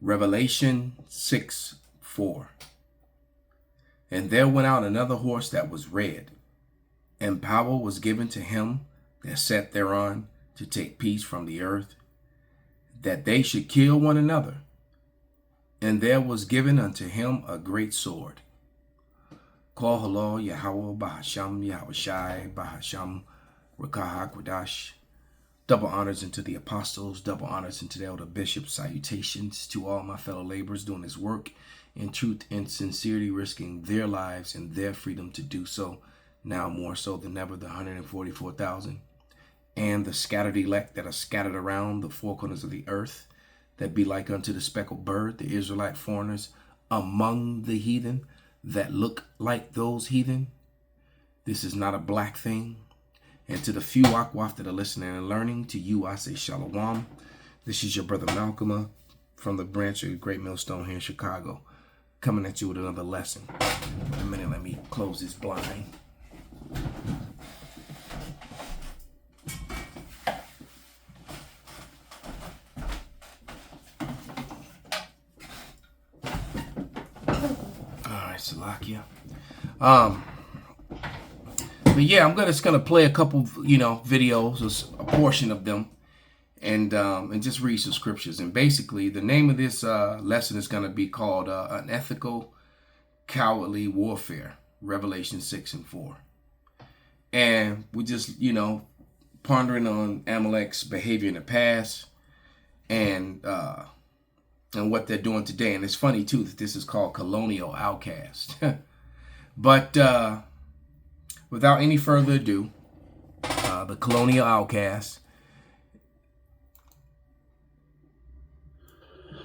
Revelation 6:4. And there went out another horse that was red, and power was given to him that sat thereon to take peace from the earth, that they should kill one another. And there was given unto him a great sword. Kol Halo Yahweh Bahasham Yahweh Shai Bahasham Rakah Kwadash. Double honors unto the apostles, double honors unto the elder bishops, salutations to all my fellow laborers doing this work in truth and sincerity, risking their lives and their freedom to do so, now more so than ever, the 144,000, and the scattered elect that are scattered around the four corners of the earth, that be like unto the speckled bird, the Israelite foreigners among the heathen, that look like those heathen. This is not a black thing. And to the few Akwaf that are listening and learning, to you I say Shalom. This is your brother Malcolm from the branch of Great Millstone here in Chicago, coming at you with another lesson. In a minute, let me close this blind. All right, Salakia. But yeah, I'm just gonna play a couple, videos, a portion of them, and just read some scriptures. And basically, the name of this lesson is gonna be called "Unethical, Cowardly Warfare," Revelation 6:4. And we're just, pondering on Amalek's behavior in the past, and what they're doing today. And it's funny too that this is called colonial outcast. But without any further ado, the colonial outcast.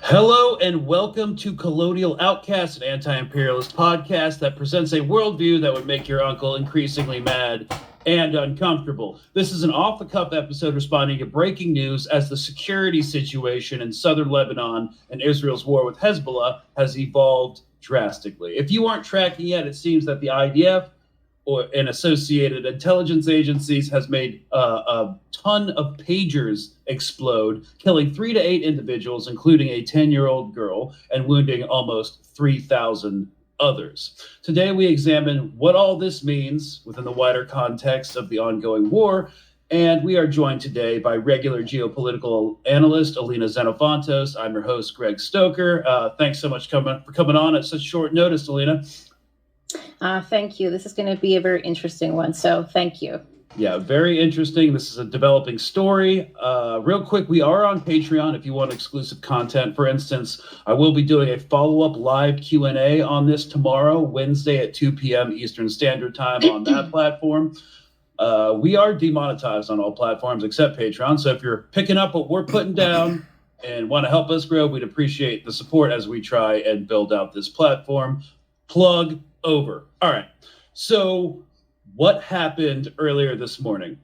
Hello and welcome to Colonial Outcast, an anti-imperialist podcast that presents a worldview that would make your uncle increasingly mad and uncomfortable. This is an off-the-cuff episode responding to breaking news as the security situation in southern Lebanon and Israel's war with Hezbollah has evolved drastically. If you aren't tracking yet, it seems that the IDF and associated intelligence agencies has made a ton of pagers explode, killing 3 to 8 individuals, including a 10-year-old girl, and wounding almost 3,000 others. Today, we examine what all this means within the wider context of the ongoing war, and we are joined today by regular geopolitical analyst Alina Xenofontos. I'm your host, Greg Stoker. Thanks so much for coming on at such short notice, Alina. Thank you. This is going to be a very interesting one, so thank you. Yeah, very interesting. This is a developing story. Real quick, we are on Patreon if you want exclusive content. For instance, I will be doing a follow-up live Q&A on this tomorrow, Wednesday at 2 p.m. Eastern Standard Time on that platform. We are demonetized on all platforms except Patreon, so if you're picking up what we're putting down and want to help us grow, we'd appreciate the support as we try and build out this platform. Plug over. All right. So what happened earlier this morning?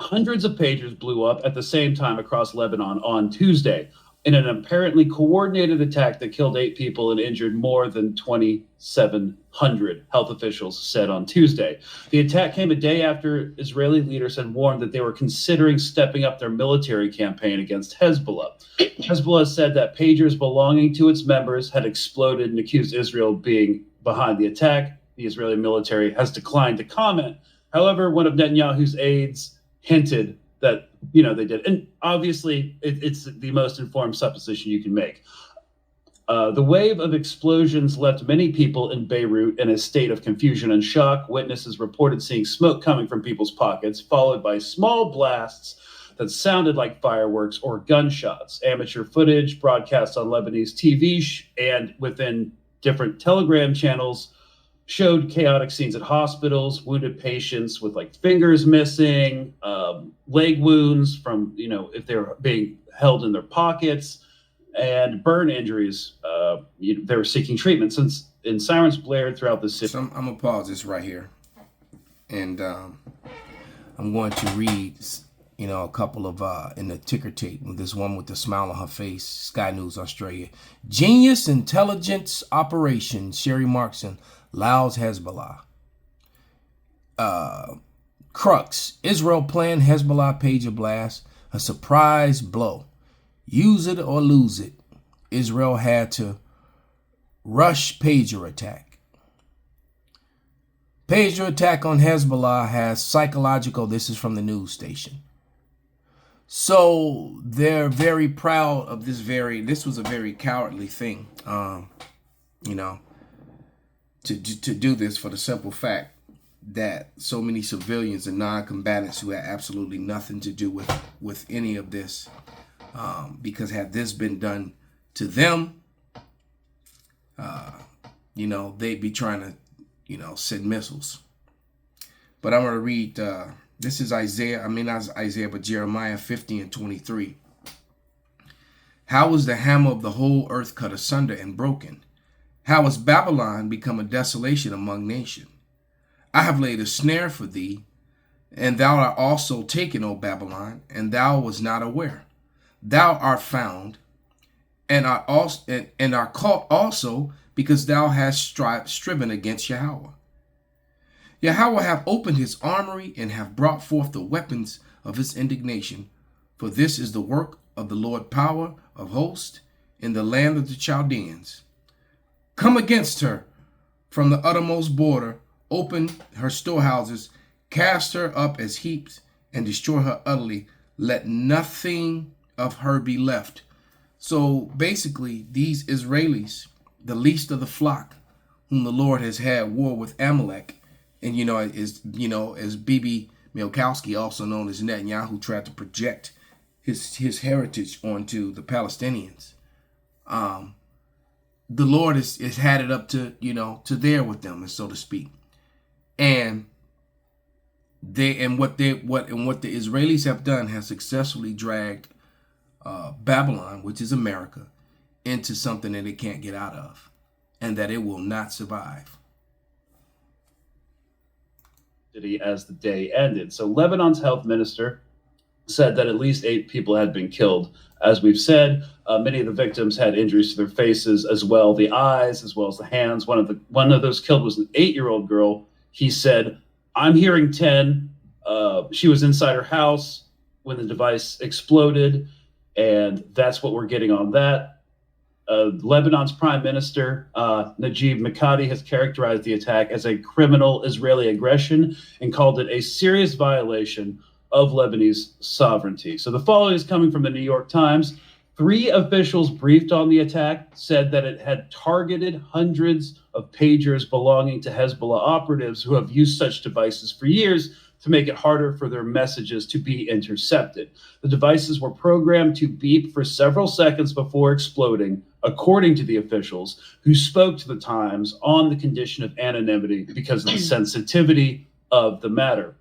Hundreds of pagers blew up at the same time across Lebanon on Tuesday in an apparently coordinated attack that killed 8 people and injured more than 2,700, health officials said on Tuesday. The attack came a day after Israeli leaders had warned that they were considering stepping up their military campaign against Hezbollah. Hezbollah said that pagers belonging to its members had exploded and accused Israel of being behind the attack. The Israeli military has declined to comment. However, one of Netanyahu's aides hinted that, they did. And obviously, it's the most informed supposition you can make. The wave of explosions left many people in Beirut in a state of confusion and shock. Witnesses reported seeing smoke coming from people's pockets, followed by small blasts that sounded like fireworks or gunshots. Amateur footage broadcast on Lebanese TV and within different Telegram channels showed chaotic scenes at hospitals, wounded patients with fingers missing, leg wounds from, if they were being held in their pockets, and burn injuries. They were seeking treatment and sirens blared throughout the city. So I'm going to pause this right here. And I'm going to read, a couple of, in the ticker tape, this one with the smile on her face, Sky News Australia. Genius intelligence operation, Sherry Markson, Laos Hezbollah. Crux, Israel planned Hezbollah pager blast, a surprise blow. Use it or lose it. Israel had to rush pager attack. Pager attack on Hezbollah has psychological, this is from the news station. So they're very proud of this was a very cowardly thing, to do this, for the simple fact that so many civilians and non-combatants who had absolutely nothing to do with any of this, because had this been done to them, they'd be trying to, send missiles. But I'm going to read, this is Jeremiah 50 and 23. How was the hammer of the whole earth cut asunder and broken? How has Babylon become a desolation among nations? I have laid a snare for thee, and thou art also taken, O Babylon, and thou was not aware. Thou art found, and art caught also, because thou hast striven against Yahweh. Yahweh hath opened his armory, and hath brought forth the weapons of his indignation. For this is the work of the Lord power of hosts in the land of the Chaldeans. Come against her from the uttermost border, open her storehouses, cast her up as heaps, and destroy her utterly. Let nothing of her be left. So basically, these Israelis, the least of the flock, whom the Lord has had war with Amalek, and as Bibi Milkowski, also known as Netanyahu, tried to project his heritage onto the Palestinians. The Lord has had it up to there with them, and so to speak. And what the Israelis have done has successfully dragged Babylon, which is America, into something that it can't get out of, and that it will not survive. As the day ended. So Lebanon's health minister said that at least 8 people had been killed. As we've said, many of the victims had injuries to their faces as well, the eyes as well as the hands. One of those killed was an 8-year-old girl. He said, "I'm hearing 10. She was inside her house when the device exploded, and that's what we're getting on that." Lebanon's prime minister, Najib Mikati, has characterized the attack as a criminal Israeli aggression and called it a serious violation of Lebanese sovereignty. So the following is coming from the New York Times. 3 officials briefed on the attack said that it had targeted hundreds of pagers belonging to Hezbollah operatives who have used such devices for years to make it harder for their messages to be intercepted. The devices were programmed to beep for several seconds before exploding, according to the officials, who spoke to the Times on the condition of anonymity because of the sensitivity of the matter.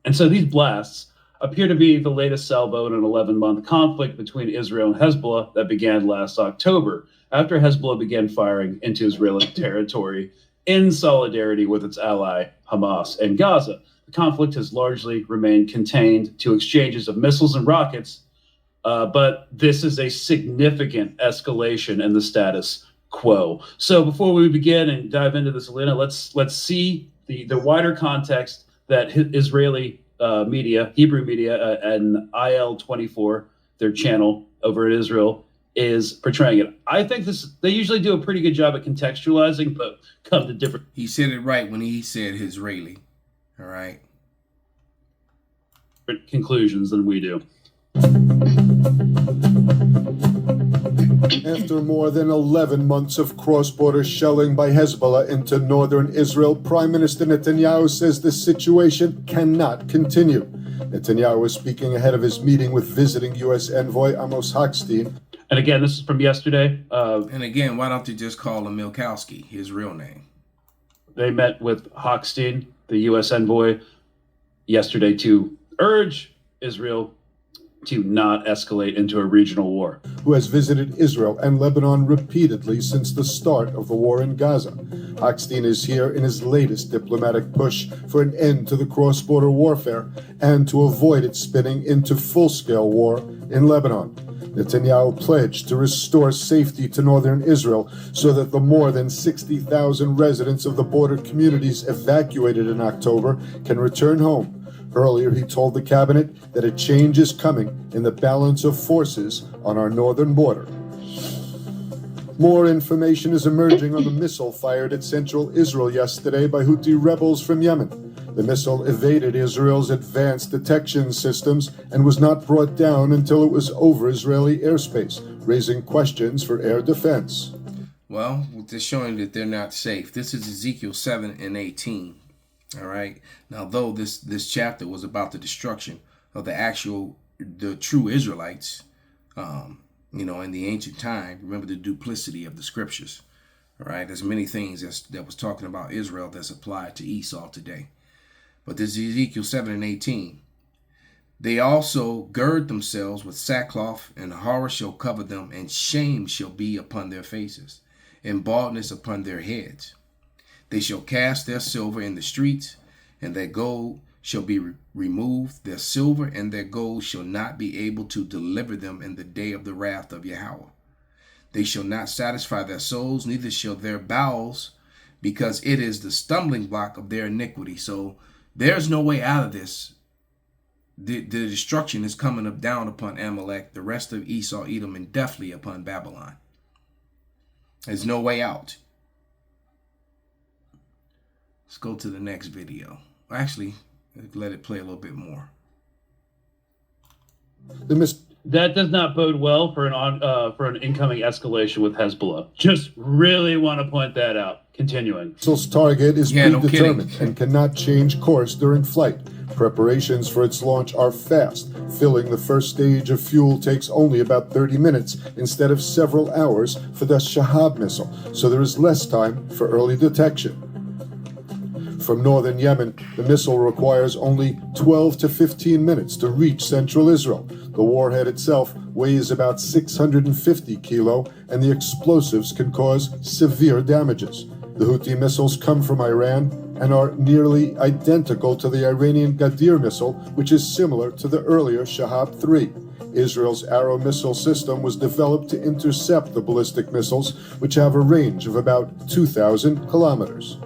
And so these blasts appear to be the latest salvo in an 11-month conflict between Israel and Hezbollah that began last October, after Hezbollah began firing into Israeli territory in solidarity with its ally Hamas and Gaza. The conflict has largely remained contained to exchanges of missiles and rockets, but this is a significant escalation in the status quo. So before we begin and dive into this, Elena, let's see the wider context that Israeli media, Hebrew media, and IL-24, their channel over in Israel, is portraying it. I think they usually do a pretty good job at contextualizing, but come to different. He said it right when he said Israeli. All right. Conclusions than we do. After more than 11 months of cross-border shelling by Hezbollah into northern Israel, Prime Minister Netanyahu says the situation cannot continue. Netanyahu was speaking ahead of his meeting with visiting U.S. envoy Amos Hochstein. And again, this is from yesterday. And again, why don't you just call him Milkowski, his real name? They met with Hochstein, the U.S. envoy, yesterday to urge Israel to not escalate into a regional war. Who has visited Israel and Lebanon repeatedly since the start of the war in Gaza. Hochstein is here in his latest diplomatic push for an end to the cross-border warfare and to avoid it spinning into full-scale war in Lebanon. Netanyahu pledged to restore safety to northern Israel so that the more than 60,000 residents of the border communities evacuated in October can return home. Earlier, he told the cabinet that a change is coming in the balance of forces on our northern border. More information is emerging on the missile fired at central Israel yesterday by Houthi rebels from Yemen. The missile evaded Israel's advanced detection systems and was not brought down until it was over Israeli airspace, raising questions for air defense. Well, they're showing that they're not safe. This is Ezekiel 7 and 18. All right. Now, though this chapter was about the destruction of the true Israelites, in the ancient time, remember the duplicity of the scriptures. All right. There's many things that was talking about Israel that's applied to Esau today. But this is Ezekiel 7 and 18. They also gird themselves with sackcloth, and horror shall cover them, and shame shall be upon their faces, and baldness upon their heads. They shall cast their silver in the streets, and their gold shall be removed. Their silver and their gold shall not be able to deliver them in the day of the wrath of Yahweh. They shall not satisfy their souls, neither shall their bowels, because it is the stumbling block of their iniquity. So there's no way out of this. The destruction is coming down upon Amalek, the rest of Esau, Edom, and definitely upon Babylon. There's no way out. Let's go to the next video. Actually, let it play a little bit more. That does not bode well for an incoming escalation with Hezbollah. Just really want to point that out. Continuing. Missile's target is predetermined and cannot change course during flight. Preparations for its launch are fast. Filling the first stage of fuel takes only about 30 minutes instead of several hours for the Shahab missile, so there is less time for early detection. From northern Yemen, the missile requires only 12 to 15 minutes to reach central Israel. The warhead itself weighs about 650 kilo, and the explosives can cause severe damages. The Houthi missiles come from Iran and are nearly identical to the Iranian Gadir missile, which is similar to the earlier Shahab 3. Israel's Arrow missile system was developed to intercept the ballistic missiles, which have a range of about 2,000 kilometers.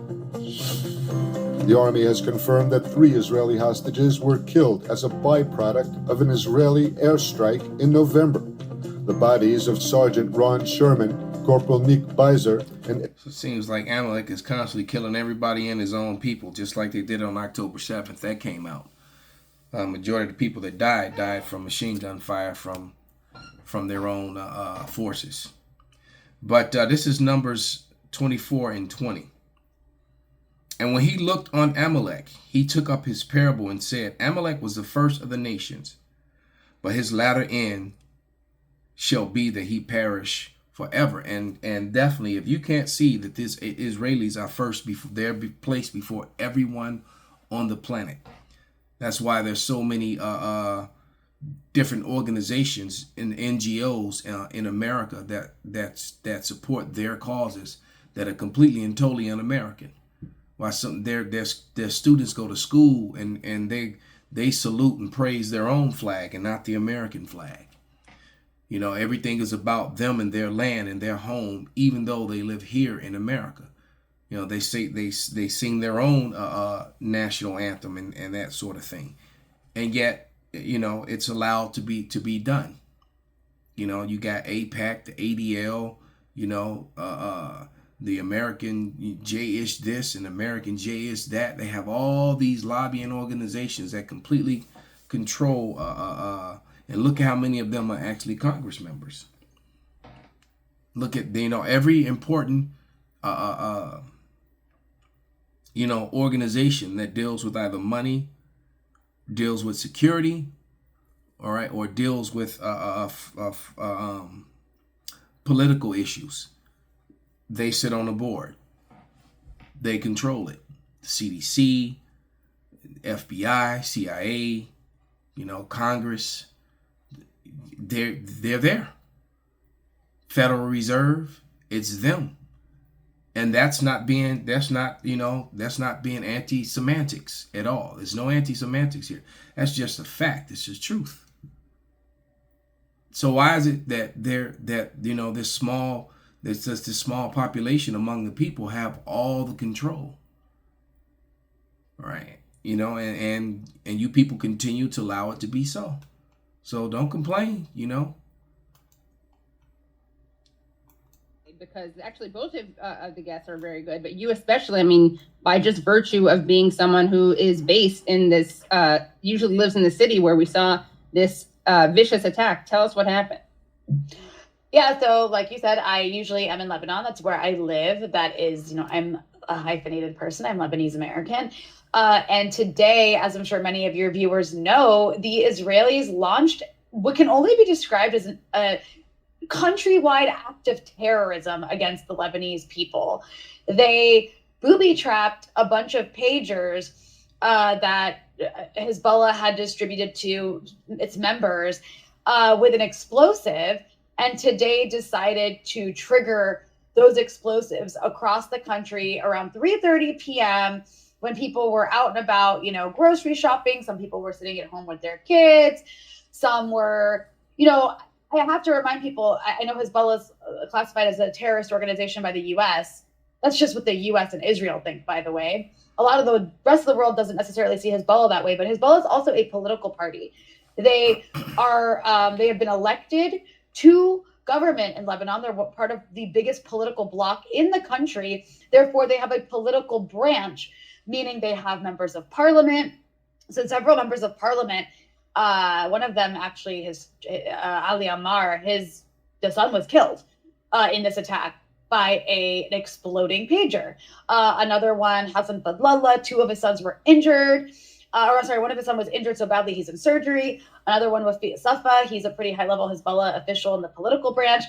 The army has confirmed that 3 Israeli hostages were killed as a byproduct of an Israeli airstrike in November. The bodies of Sergeant Ron Sherman, Corporal Nick Beiser, and... So it seems like Amalek is constantly killing everybody in his own people, just like they did on October 7th. That came out. Majority of the people that died from machine gun fire from their own forces. But this is Numbers 24 and 20. And when he looked on Amalek, he took up his parable and said, Amalek was the first of the nations, but his latter end shall be that he perish forever. And definitely, if you can't see that these Israelis are first, they're placed before everyone on the planet. That's why there's so many different organizations and NGOs in America that support their causes that are completely and totally un-American. Why their students go to school and they salute and praise their own flag and not the American flag. You know, everything is about them and their land and their home, even though they live here in America. You know, they sing their own national anthem and that sort of thing, and yet, you know, it's allowed to be done. You know, you got AIPAC, the ADL, you know, the American J-ish this and American J-ish that. They have all these lobbying organizations that completely control. And look at how many of them are actually Congress members. Look at, you know, every important organization that deals with either money, deals with security, all right, or deals with political issues. They sit on the board. They control it. The CDC, FBI, CIA, you know, Congress. They're there. Federal Reserve, it's them. And that's not being anti-semantics at all. There's no anti-semantics here. That's just a fact. It's just truth. So why is it that this small population among the people have all the control? All right. You know, and you people continue to allow it to be so. So don't complain, you know. because actually both of the guests are very good, but you especially, I mean, by just virtue of being someone who is based in this, usually lives in the city where we saw this vicious attack. Tell us what happened. Yeah, so like you said, I usually am in Lebanon. That's where I live. That is, I'm a hyphenated person. I'm Lebanese American. And today, as I'm sure many of your viewers know, the Israelis launched what can only be described as a countrywide act of terrorism against the Lebanese people. They booby trapped a bunch of pagers that Hezbollah had distributed to its members with an explosive, and today decided to trigger those explosives across the country around 3:30 p.m. when people were out and about, grocery shopping. Some people were sitting at home with their kids. Some were, I have to remind people, I know Hezbollah is classified as a terrorist organization by the U.S. That's just what the U.S. and Israel think, by the way. A lot of the rest of the world doesn't necessarily see Hezbollah that way, but Hezbollah is also a political party. They have been elected to government in Lebanon. They're part of the biggest political bloc in the country. Therefore, they have a political branch, meaning they have members of parliament. So several members of parliament. One of them actually, Ali Ammar, the son was killed in this attack by an exploding pager. Another one, Hassan Fadlallah, two of his sons were injured. One of his sons was injured so badly he's in surgery. Another one was Safa. He's a pretty high-level Hezbollah official in the political branch.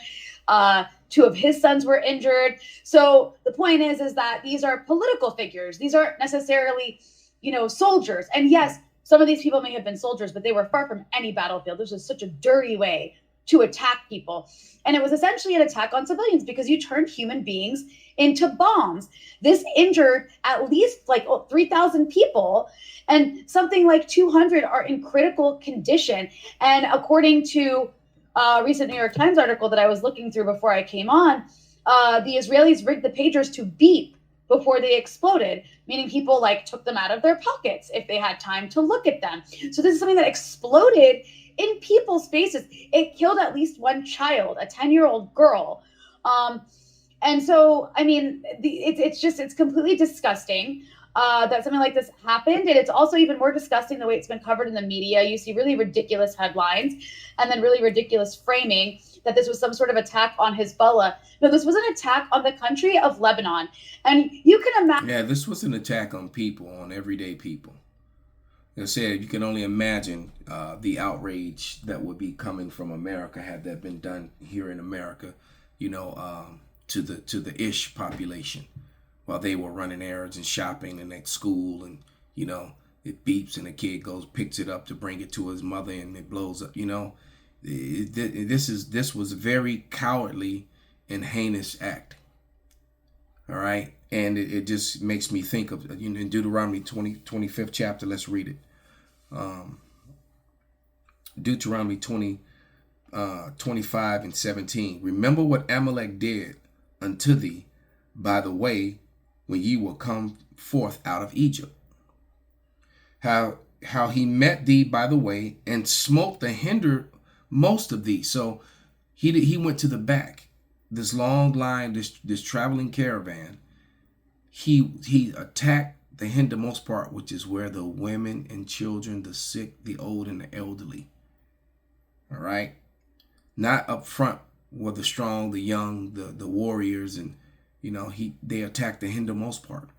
Two of his sons were injured. So the point is that these are political figures. These aren't necessarily, soldiers. And yes, some of these people may have been soldiers, but they were far from any battlefield. This was such a dirty way to attack people. And it was essentially an attack on civilians because you turned human beings into bombs. This injured at least 3,000 people, and something like 200 are in critical condition. And according to a recent New York Times article that I was looking through before I came on, the Israelis rigged the pagers to beep before they exploded, meaning people took them out of their pockets if they had time to look at them. So this is something that exploded in people's faces. It killed at least one child, a 10-year-old girl. And so, I mean, it's completely disgusting that something like this happened. And it's also even more disgusting the way it's been covered in the media. You see really ridiculous headlines and then really ridiculous framing that this was some sort of attack on Hezbollah. No, this was an attack on the country of Lebanon. And you can imagine. Yeah, this was an attack on people, on everyday people. Like I said, you can only imagine the outrage that would be coming from America had that been done here in America, to the ish population while they were running errands and shopping and at school, and it beeps and the kid picks it up to bring it to his mother and it blows up. This was a very cowardly and heinous act. All right, and it just makes me think of in Deuteronomy 25th chapter. Let's read it. Deuteronomy 25 and 17. Remember what Amalek did unto thee by the way when ye were come forth out of Egypt. How he met thee by the way and smote the hindermost of thee. So he went to the back. This long line, this traveling caravan, he attacked the hindermost part, which is where the women and children, the sick, the old, and the elderly. All right, not up front were the strong, the young, the warriors, and they attacked the hindermost part.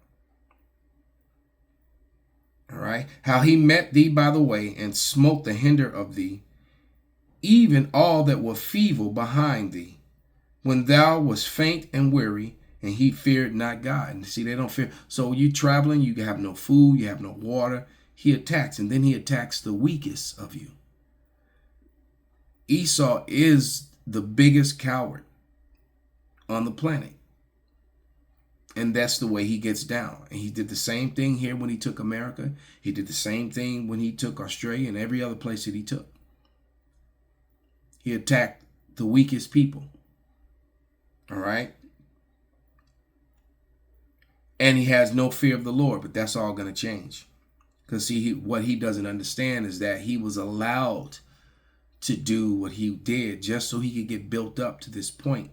All right, how he met thee by the way and smote the hinder of thee, even all that were feeble behind thee, when thou wast faint and weary, and he feared not God. And see, they don't fear. So you traveling, you have no food, you have no water. He attacks, and then he attacks the weakest of you. Esau is the biggest coward on the planet. And that's the way he gets down. And he did the same thing here when he took America. He did the same thing when he took Australia and every other place that he took. He attacked the weakest people. All right. And he has no fear of the Lord, but that's all going to change. Because see, what he doesn't understand is that he was allowed to do what he did just so he could get built up to this point.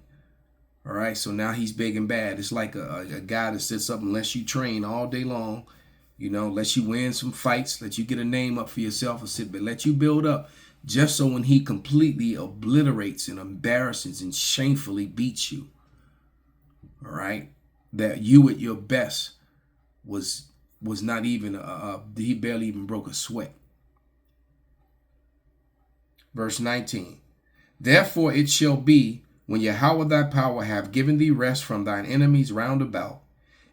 All right, so now he's big and bad. It's like a guy that sits up and lets you train all day long, you know, lets you win some fights, let you get a name up for yourself, or sit, but let you build up, just so when he completely obliterates and embarrasses and shamefully beats you, all right, that you at your best was not even, he barely even broke a sweat. Verse 19, therefore it shall be, when Yahweh thy power have given thee rest from thine enemies round about,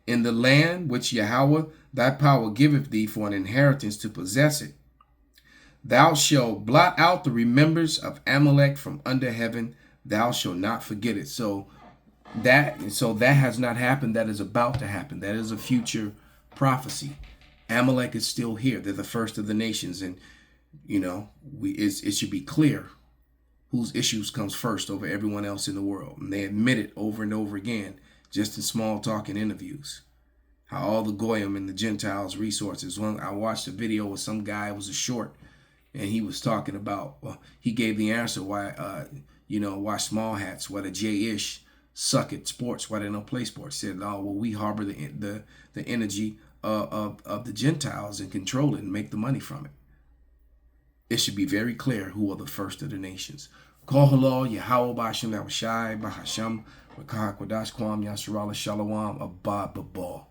in the land which Yahweh thy power giveth thee for an inheritance to possess it, thou shalt blot out the remembrance of Amalek from under heaven, thou shalt not forget it. So that has not happened. That is about to happen. That is a future prophecy. Amalek is still here. They're the first of the nations, and you know, it should be clear whose issues comes first over everyone else in the world. And they admit it over and over again, just in small talk and interviews. How all the Goyim and the Gentiles' resources. I watched a video with some guy, it was a short, and he was talking about, well, he gave the answer why, why small hats, why the J-ish suck at sports, why they don't play sports. Said, oh, well, we harbor the energy of the Gentiles and control it and make the money from it. It should be very clear who are the first of the nations. Kol halal, Yahweh B'Hashem, Yahweh Shai, B'Hashem, Rakah Kodash Kwam, Yasharala Shalom, Abba Babal.